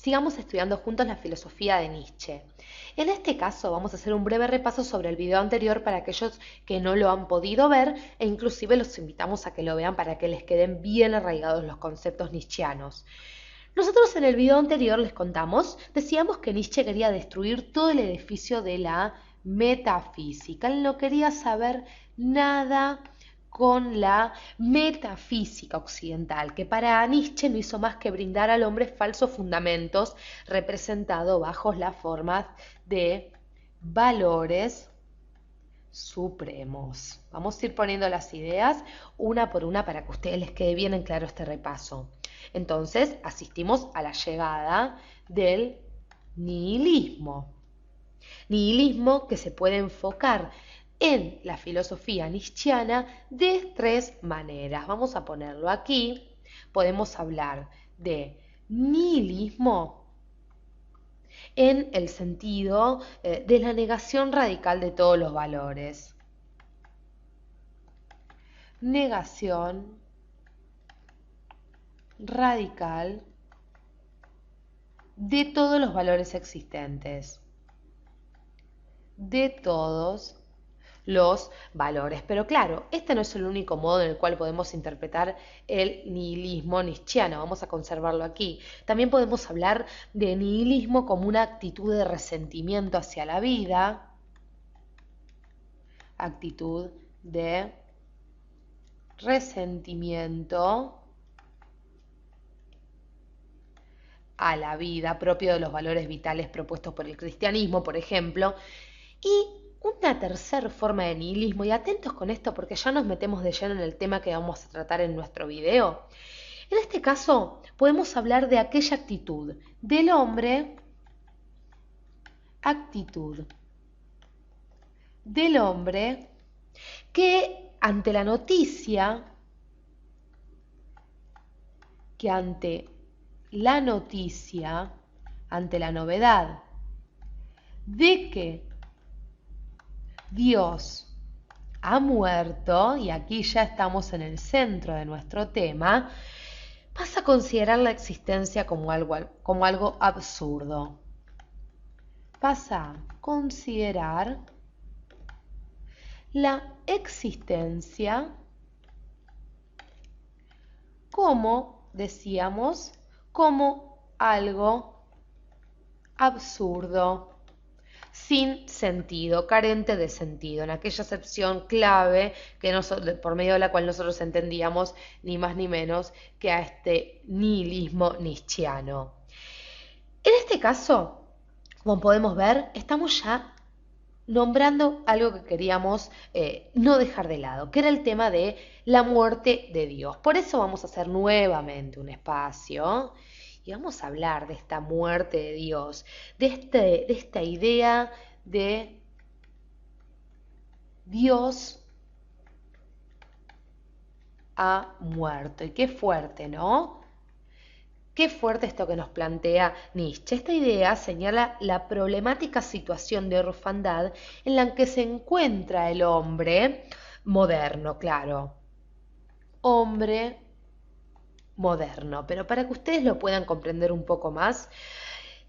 sigamos estudiando juntos la filosofía de Nietzsche. En este caso vamos a hacer un breve repaso sobre el video anterior para aquellos que no lo han podido ver e inclusive los invitamos a que lo vean para que les queden bien arraigados los conceptos nietzscheanos. Nosotros en el video anterior les contamos, decíamos que Nietzsche quería destruir todo el edificio de la metafísica. Él no quería saber nada con la metafísica occidental, que para Nietzsche no hizo más que brindar al hombre falsos fundamentos representados bajo las formas de valores supremos. Vamos a ir poniendo las ideas una por una para que a ustedes les quede bien en claro este repaso. Entonces, asistimos a la llegada del nihilismo. Nihilismo que se puede enfocar en la filosofía nietzscheana de tres maneras. Vamos a ponerlo aquí. Podemos hablar de nihilismo en el sentido de la negación radical de todos los valores. Negación radical de todos los valores existentes. De todos los valores. Pero claro, este no es el único modo en el cual podemos interpretar el nihilismo nietzscheano. Vamos a conservarlo aquí. También podemos hablar de nihilismo como una actitud de resentimiento hacia la vida. Actitud de resentimiento a la vida, propio de los valores vitales propuestos por el cristianismo, por ejemplo. Y una tercera forma de nihilismo, y atentos con esto porque ya nos metemos de lleno en el tema que vamos a tratar en nuestro video. En este caso podemos hablar de aquella actitud del hombre, actitud del hombre que ante la noticia, ante la novedad de que Dios ha muerto, y aquí ya estamos en el centro de nuestro tema, pasa a considerar la existencia como algo absurdo. Pasa a considerar la existencia como, decíamos, como algo absurdo, sin sentido, carente de sentido, en aquella acepción clave que por medio de la cual nosotros entendíamos ni más ni menos que a este nihilismo nietzscheano. En este caso, como podemos ver, estamos ya nombrando algo que queríamos no dejar de lado, que era el tema de la muerte de Dios. Por eso vamos a hacer nuevamente un espacio y vamos a hablar de esta muerte de Dios, de esta idea de Dios ha muerto. Y qué fuerte, ¿no? Qué fuerte esto que nos plantea Nietzsche. Esta idea señala la problemática situación de orfandad en la que se encuentra el hombre moderno, claro. Hombre moderno. Pero para que ustedes lo puedan comprender un poco más,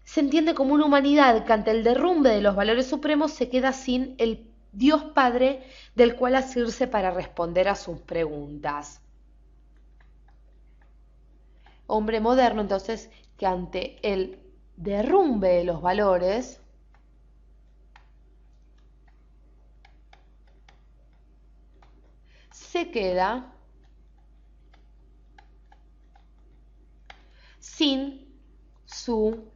se entiende como una humanidad que ante el derrumbe de los valores supremos se queda sin el Dios Padre del cual asirse para responder a sus preguntas. Hombre moderno, entonces, que ante el derrumbe de los valores se queda sin su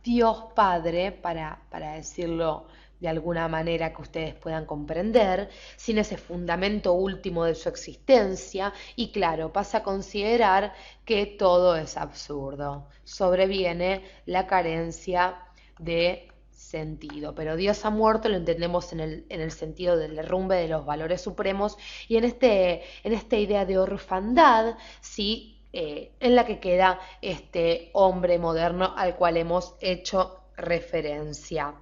Dios Padre, para decirlo de alguna manera que ustedes puedan comprender, sin ese fundamento último de su existencia, y claro, pasa a considerar que todo es absurdo. Sobreviene la carencia de sentido, pero Dios ha muerto lo entendemos en el sentido del derrumbe de los valores supremos y en esta idea de orfandad, ¿sí? En la que queda este hombre moderno al cual hemos hecho referencia.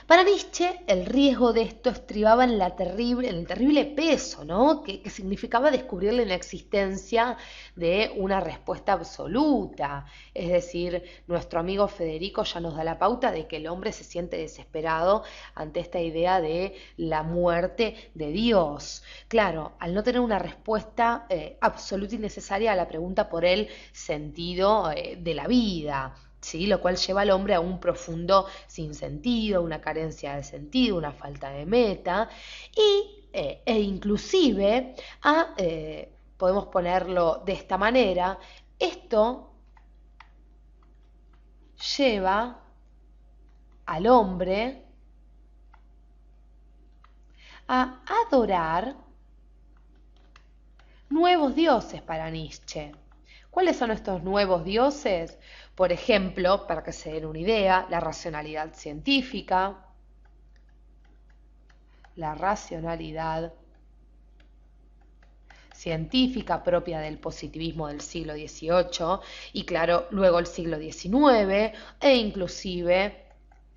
Para Nietzsche, el riesgo de esto estribaba en el terrible peso, ¿no? que significaba descubrir la inexistencia de una respuesta absoluta. Es decir, nuestro amigo Federico ya nos da la pauta de que el hombre se siente desesperado ante esta idea de la muerte de Dios. Claro, al no tener una respuesta absoluta y necesaria a la pregunta por el sentido de la vida. ¿Sí? Lo cual lleva al hombre a un profundo sinsentido, una carencia de sentido, una falta de meta e inclusive podemos ponerlo de esta manera, esto lleva al hombre a adorar nuevos dioses para Nietzsche. ¿Cuáles son estos nuevos dioses? Por ejemplo, para que se den una idea, la racionalidad científica, propia del positivismo del siglo XVIII y claro, luego el siglo XIX e inclusive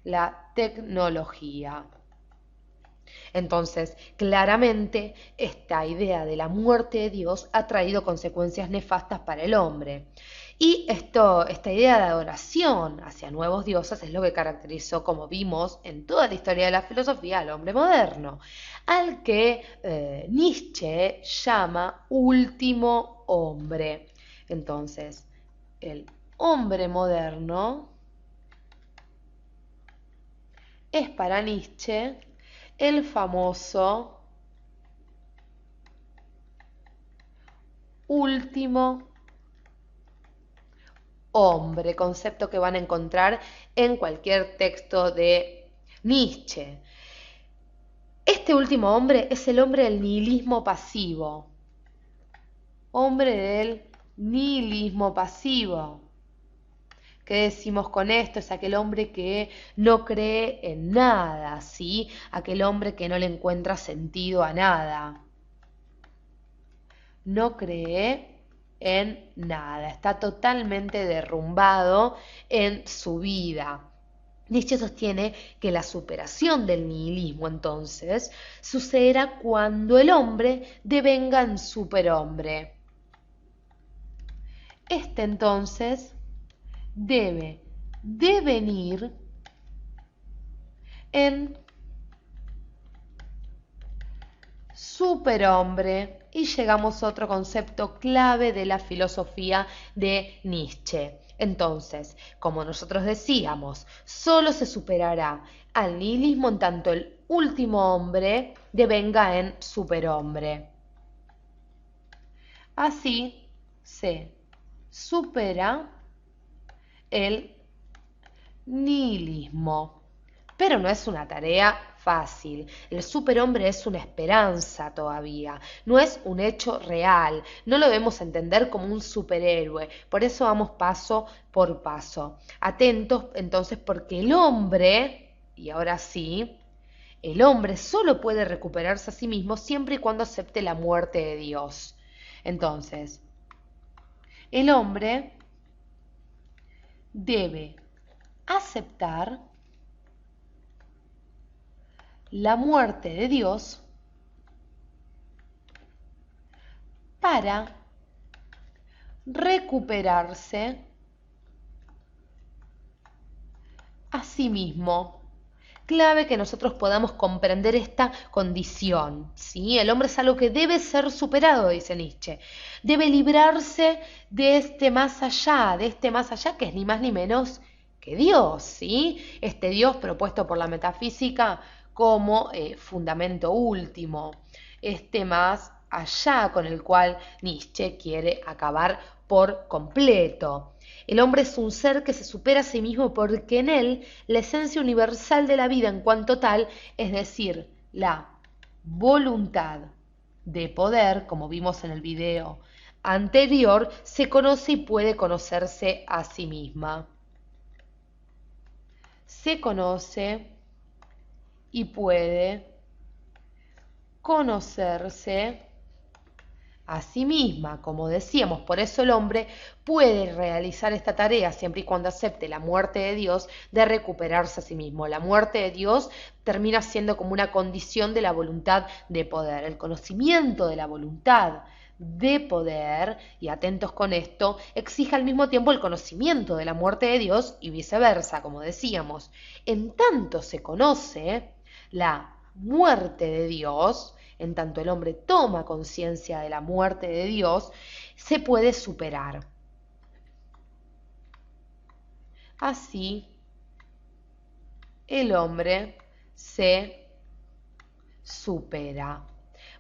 la tecnología. Entonces, claramente, esta idea de la muerte de Dios ha traído consecuencias nefastas para el hombre. Y esta idea de adoración hacia nuevos dioses es lo que caracterizó, como vimos en toda la historia de la filosofía, al hombre moderno, al que Nietzsche llama último hombre. Entonces, el hombre moderno es para Nietzsche el famoso último hombre, concepto que van a encontrar en cualquier texto de Nietzsche. Este último hombre es el hombre del nihilismo pasivo. Hombre del nihilismo pasivo. ¿Qué decimos con esto? Es aquel hombre que no cree en nada, ¿sí? Aquel hombre que no le encuentra sentido a nada. No cree en nada, está totalmente derrumbado en su vida. Nietzsche sostiene que la superación del nihilismo entonces sucederá cuando el hombre devenga en superhombre. Este entonces debe devenir en superhombre. Y llegamos a otro concepto clave de la filosofía de Nietzsche. Entonces, como nosotros decíamos, solo se superará al nihilismo en tanto el último hombre devenga en superhombre. Así se supera el nihilismo. Pero no es una tarea fácil. El superhombre es una esperanza todavía, no es un hecho real, no lo debemos entender como un superhéroe. Por eso vamos paso por paso. Atentos entonces porque el hombre, y ahora sí, el hombre solo puede recuperarse a sí mismo siempre y cuando acepte la muerte de Dios. Entonces, el hombre debe aceptar la muerte de Dios para recuperarse a sí mismo. Clave que nosotros podamos comprender esta condición, ¿sí? El hombre es algo que debe ser superado, dice Nietzsche. Debe librarse de este más allá que es ni más ni menos que Dios, ¿sí? Este Dios propuesto por la metafísica como fundamento último, este más allá con el cual Nietzsche quiere acabar por completo. El hombre es un ser que se supera a sí mismo porque en él la esencia universal de la vida en cuanto tal, es decir, la voluntad de poder, como vimos en el video anterior, se conoce y puede conocerse a sí misma. Se conoce y puede conocerse a sí misma, como decíamos, por eso el hombre puede realizar esta tarea siempre y cuando acepte la muerte de Dios de recuperarse a sí mismo. La muerte de Dios termina siendo como una condición de la voluntad de poder, el conocimiento de la voluntad de poder, y atentos con esto, exige al mismo tiempo el conocimiento de la muerte de Dios y viceversa, como decíamos. En tanto se conoce la muerte de Dios, en tanto el hombre toma conciencia de la muerte de Dios, se puede superar. Así, el hombre se supera.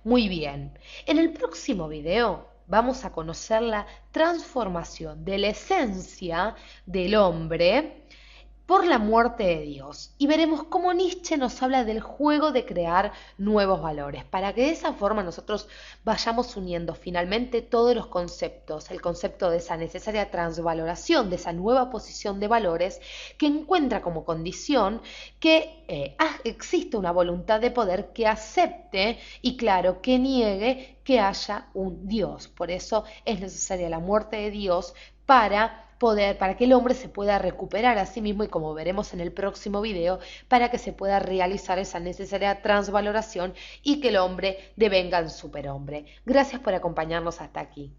Muy bien, en el próximo video vamos a conocer la transformación de la esencia del hombre por la muerte de Dios y veremos cómo Nietzsche nos habla del juego de crear nuevos valores, para que de esa forma nosotros vayamos uniendo finalmente todos los conceptos, el concepto de esa necesaria transvaloración, de esa nueva posición de valores que encuentra como condición que existe una voluntad de poder que acepte y claro, que niegue que haya un Dios. Por eso es necesaria la muerte de Dios para que el hombre se pueda recuperar a sí mismo y como veremos en el próximo video, para que se pueda realizar esa necesaria transvaloración y que el hombre devenga en superhombre. Gracias por acompañarnos hasta aquí.